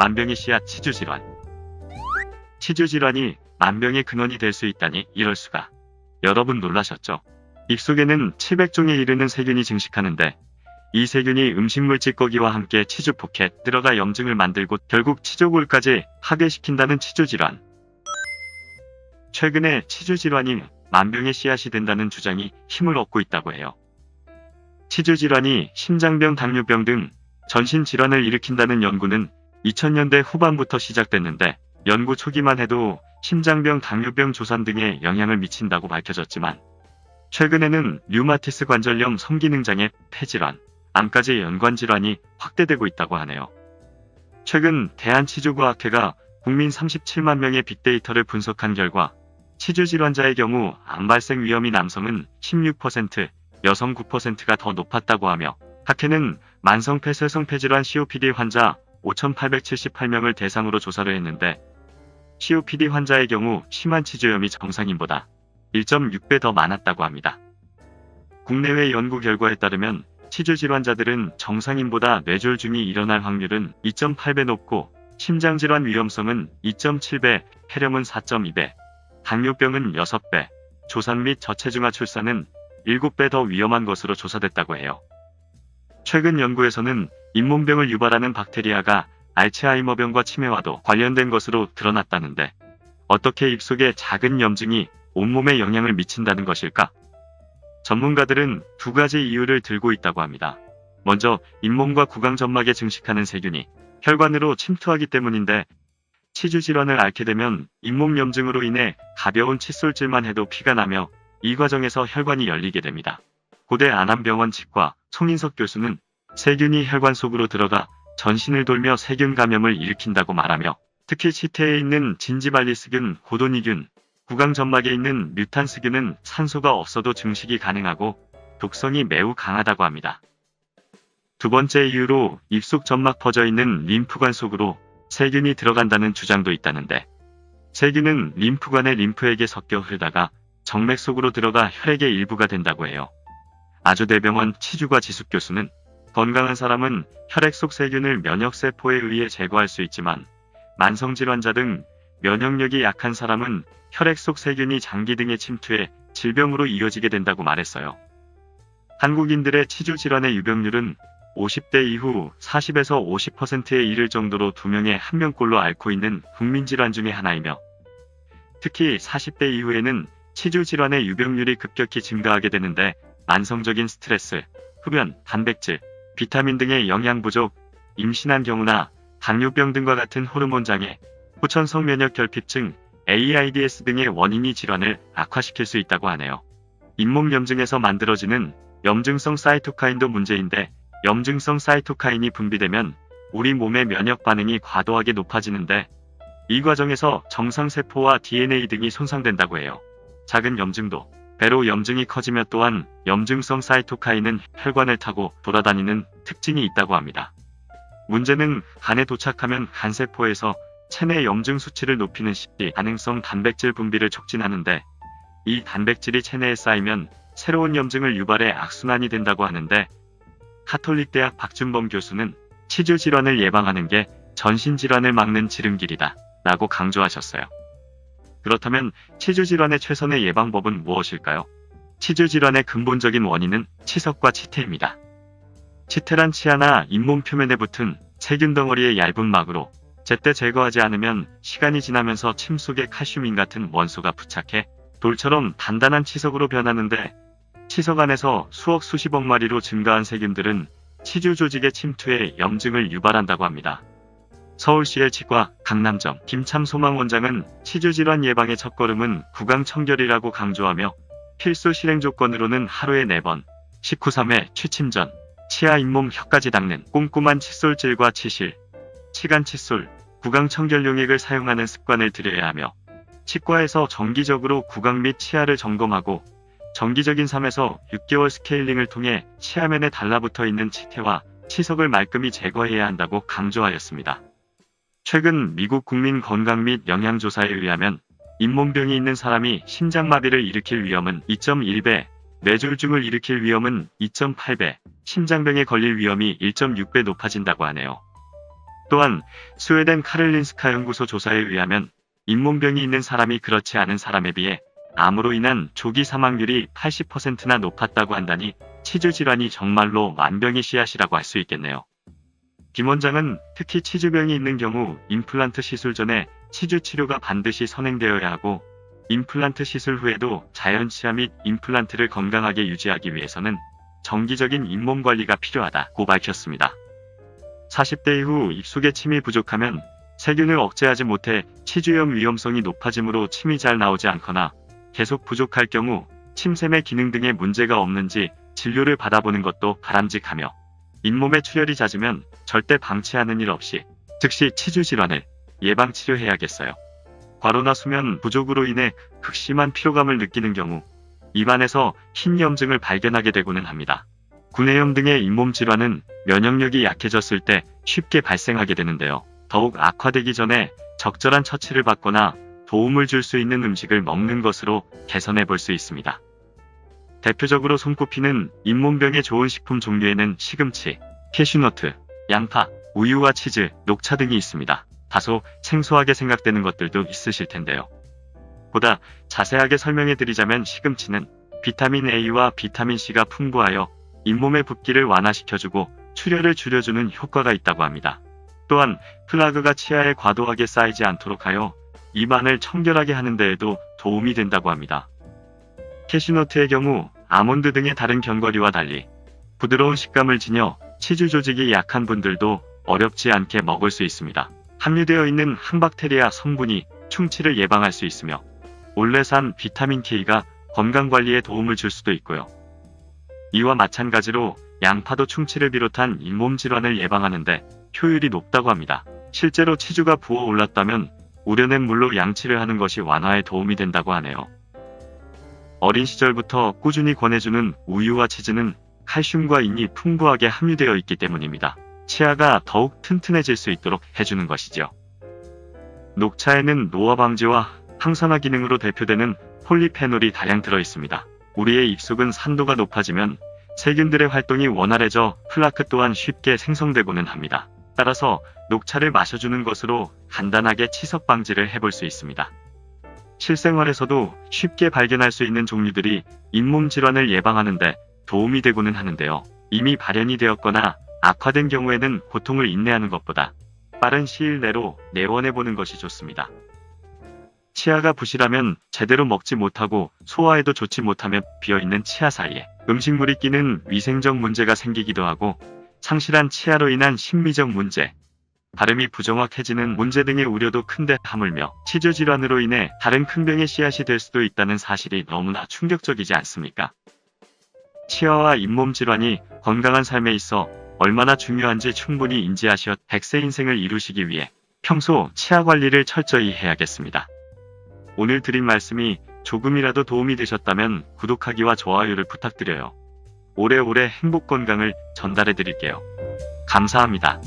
만병의 씨앗 치주질환. 치주질환이 만병의 근원이 될 수 있다니 이럴 수가. 여러분 놀라셨죠? 입속에는 700종에 이르는 세균이 증식하는데 이 세균이 음식물 찌꺼기와 함께 치주포켓 들어가 염증을 만들고 결국 치조골까지 파괴시킨다는 치주질환. 최근에 치주질환이 만병의 씨앗이 된다는 주장이 힘을 얻고 있다고 해요. 치주질환이 심장병, 당뇨병 등 전신질환을 일으킨다는 연구는 2000년대 후반부터 시작됐는데 연구 초기만 해도 심장병, 당뇨병, 조산 등에 영향을 미친다고 밝혀졌지만 최근에는 류마티스 관절염, 성기능장애, 폐질환, 암까지 연관질환이 확대되고 있다고 하네요. 최근 대한치주과학회가 국민 37만 명의 빅데이터를 분석한 결과 치주질환자의 경우 암 발생 위험이 남성은 16%, 여성 9%가 더 높았다고 하며 학회는 만성폐쇄성 폐질환 COPD 환자 5,878명을 대상으로 조사를 했는데 COPD 환자의 경우 심한 치주염이 정상인보다 1.6배 더 많았다고 합니다. 국내외 연구 결과에 따르면 치주질환자들은 정상인보다 뇌졸중이 일어날 확률은 2.8배 높고 심장질환 위험성은 2.7배, 폐렴은 4.2배, 당뇨병은 6배, 조산 및 저체중아 출산은 7배 더 위험한 것으로 조사됐다고 해요. 최근 연구에서는 잇몸병을 유발하는 박테리아가 알츠하이머병과 치매와도 관련된 것으로 드러났다는데 어떻게 입속에 작은 염증이 온몸에 영향을 미친다는 것일까? 전문가들은 두 가지 이유를 들고 있다고 합니다. 먼저 잇몸과 구강점막에 증식하는 세균이 혈관으로 침투하기 때문인데 치주질환을 앓게 되면 잇몸 염증으로 인해 가벼운 칫솔질만 해도 피가 나며 이 과정에서 혈관이 열리게 됩니다. 고대 안암병원 치과 송인석 교수는 세균이 혈관 속으로 들어가 전신을 돌며 세균 감염을 일으킨다고 말하며 특히 치태에 있는 진지발리스균, 고도니균, 구강점막에 있는 뮤탄스균은 산소가 없어도 증식이 가능하고 독성이 매우 강하다고 합니다. 두 번째 이유로 입속 점막 퍼져 있는 림프관 속으로 세균이 들어간다는 주장도 있다는데 세균은 림프관의 림프액에 섞여 흐르다가 정맥 속으로 들어가 혈액의 일부가 된다고 해요. 아주대병원 치주과 지숙 교수는 건강한 사람은 혈액 속 세균을 면역세포에 의해 제거할 수 있지만 만성질환자 등 면역력이 약한 사람은 혈액 속 세균이 장기 등에 침투해 질병으로 이어지게 된다고 말했어요. 한국인들의 치주질환의 유병률은 50대 이후 40에서 50%에 이를 정도로 2명에 1명꼴로 앓고 있는 국민질환 중의 하나이며 특히 40대 이후에는 치주질환의 유병률이 급격히 증가하게 되는데 만성적인 스트레스, 흡연, 단백질, 비타민 등의 영양 부족, 임신한 경우나 당뇨병 등과 같은 호르몬 장애, 후천성 면역 결핍증, AIDS 등의 원인이 질환을 악화시킬 수 있다고 하네요. 잇몸 염증에서 만들어지는 염증성 사이토카인도 문제인데 염증성 사이토카인이 분비되면 우리 몸의 면역 반응이 과도하게 높아지는데 이 과정에서 정상세포와 DNA 등이 손상된다고 해요. 작은 염증도 배로 염증이 커지며 또한 염증성 사이토카인은 혈관을 타고 돌아다니는 특징이 있다고 합니다. 문제는 간에 도착하면 간세포에서 체내 염증 수치를 높이는 시 반응성 단백질 분비를 촉진하는데 이 단백질이 체내에 쌓이면 새로운 염증을 유발해 악순환이 된다고 하는데 카톨릭대학 박준범 교수는 치주질환을 예방하는 게 전신질환을 막는 지름길이다 라고 강조하셨어요. 그렇다면 치주질환의 최선의 예방법은 무엇일까요? 치주질환의 근본적인 원인은 치석과 치태입니다. 치태란 치아나 잇몸 표면에 붙은 세균 덩어리의 얇은 막으로 제때 제거하지 않으면 시간이 지나면서 침 속에 칼슘인 같은 원소가 부착해 돌처럼 단단한 치석으로 변하는데 치석 안에서 수억 수십억 마리로 증가한 세균들은 치주 조직에 침투해 염증을 유발한다고 합니다. 서울시의 치과 강남점 김참 소망 원장은 치주질환 예방의 첫걸음은 구강청결이라고 강조하며 필수 실행 조건으로는 하루에 4번, 식후 3회 취침 전, 치아 잇몸 혀까지 닦는 꼼꼼한 칫솔질과 치실, 치간 칫솔, 구강 청결 용액을 사용하는 습관을 들여야 하며 치과에서 정기적으로 구강 및 치아를 점검하고 정기적인 3에서 6개월 스케일링을 통해 치아면에 달라붙어 있는 치태와 치석을 말끔히 제거해야 한다고 강조하였습니다. 최근 미국 국민 건강 및 영양조사에 의하면 잇몸병이 있는 사람이 심장마비를 일으킬 위험은 2.1배, 뇌졸중을 일으킬 위험은 2.8배, 심장병에 걸릴 위험이 1.6배 높아진다고 하네요. 또한 스웨덴 카를린스카 연구소 조사에 의하면 잇몸병이 있는 사람이 그렇지 않은 사람에 비해 암으로 인한 조기 사망률이 80%나 높았다고 한다니 치주 질환이 정말로 만병의 씨앗이라고 할 수 있겠네요. 김 원장은 특히 치주병이 있는 경우 임플란트 시술 전에 치주 치료가 반드시 선행되어야 하고 임플란트 시술 후에도 자연 치아 및 임플란트를 건강하게 유지하기 위해서는 정기적인 잇몸 관리가 필요하다고 밝혔습니다. 40대 이후 입속에 침이 부족하면 세균을 억제하지 못해 치주염 위험성이 높아지므로 침이 잘 나오지 않거나 계속 부족할 경우 침샘의 기능 등에 문제가 없는지 진료를 받아보는 것도 바람직하며 잇몸에 출혈이 잦으면 절대 방치하는 일 없이 즉시 치주 질환을 예방 치료해야겠어요. 과로나 수면 부족으로 인해 극심한 피로감을 느끼는 경우 입안에서 흰 염증을 발견하게 되고는 합니다. 구내염 등의 잇몸 질환은 면역력이 약해졌을 때 쉽게 발생하게 되는데요. 더욱 악화되기 전에 적절한 처치를 받거나 도움을 줄 수 있는 음식을 먹는 것으로 개선해 볼 수 있습니다. 대표적으로 손꼽히는 잇몸병에 좋은 식품 종류에는 시금치, 캐슈너트, 양파, 우유와 치즈, 녹차 등이 있습니다. 다소 생소하게 생각되는 것들도 있으실 텐데요. 보다 자세하게 설명해 드리자면 시금치는 비타민 A와 비타민 C가 풍부하여 잇몸의 붓기를 완화시켜주고 출혈을 줄여주는 효과가 있다고 합니다. 또한 플라그가 치아에 과도하게 쌓이지 않도록 하여 입안을 청결하게 하는 데에도 도움이 된다고 합니다. 캐슈너트의 경우 아몬드 등의 다른 견과류와 달리 부드러운 식감을 지녀 치주 조직이 약한 분들도 어렵지 않게 먹을 수 있습니다. 함유되어 있는 항박테리아 성분이 충치를 예방할 수 있으며 올레산 비타민 K가 건강관리에 도움을 줄 수도 있고요. 이와 마찬가지로 양파도 충치를 비롯한 잇몸 질환을 예방하는데 효율이 높다고 합니다. 실제로 치주가 부어 올랐다면 우려낸 물로 양치를 하는 것이 완화에 도움이 된다고 하네요. 어린 시절부터 꾸준히 권해주는 우유와 치즈는 칼슘과 인이 풍부하게 함유되어 있기 때문입니다. 치아가 더욱 튼튼해질 수 있도록 해주는 것이죠. 녹차에는 노화 방지와 항산화 기능으로 대표되는 폴리페놀이 다량 들어있습니다. 우리의 입속은 산도가 높아지면 세균들의 활동이 원활해져 플라크 또한 쉽게 생성되고는 합니다. 따라서 녹차를 마셔주는 것으로 간단하게 치석 방지를 해볼 수 있습니다. 실생활에서도 쉽게 발견할 수 있는 종류들이 잇몸 질환을 예방하는 데 도움이 되고는 하는데요. 이미 발현이 되었거나 악화된 경우에는 고통을 인내하는 것보다 빠른 시일 내로 내원해보는 것이 좋습니다. 치아가 부실하면 제대로 먹지 못하고 소화에도 좋지 못하며 비어있는 치아 사이에 음식물이 끼는 위생적 문제가 생기기도 하고 상실한 치아로 인한 심미적 문제, 발음이 부정확해지는 문제 등의 우려도 큰데 하물며 치주 질환으로 인해 다른 큰 병의 씨앗이 될 수도 있다는 사실이 너무나 충격적이지 않습니까? 치아와 잇몸 질환이 건강한 삶에 있어 얼마나 중요한지 충분히 인지하시어 100세 인생을 이루시기 위해 평소 치아 관리를 철저히 해야겠습니다. 오늘 드린 말씀이 조금이라도 도움이 되셨다면 구독하기와 좋아요를 부탁드려요. 오래오래 행복 건강을 전달해 드릴게요. 감사합니다.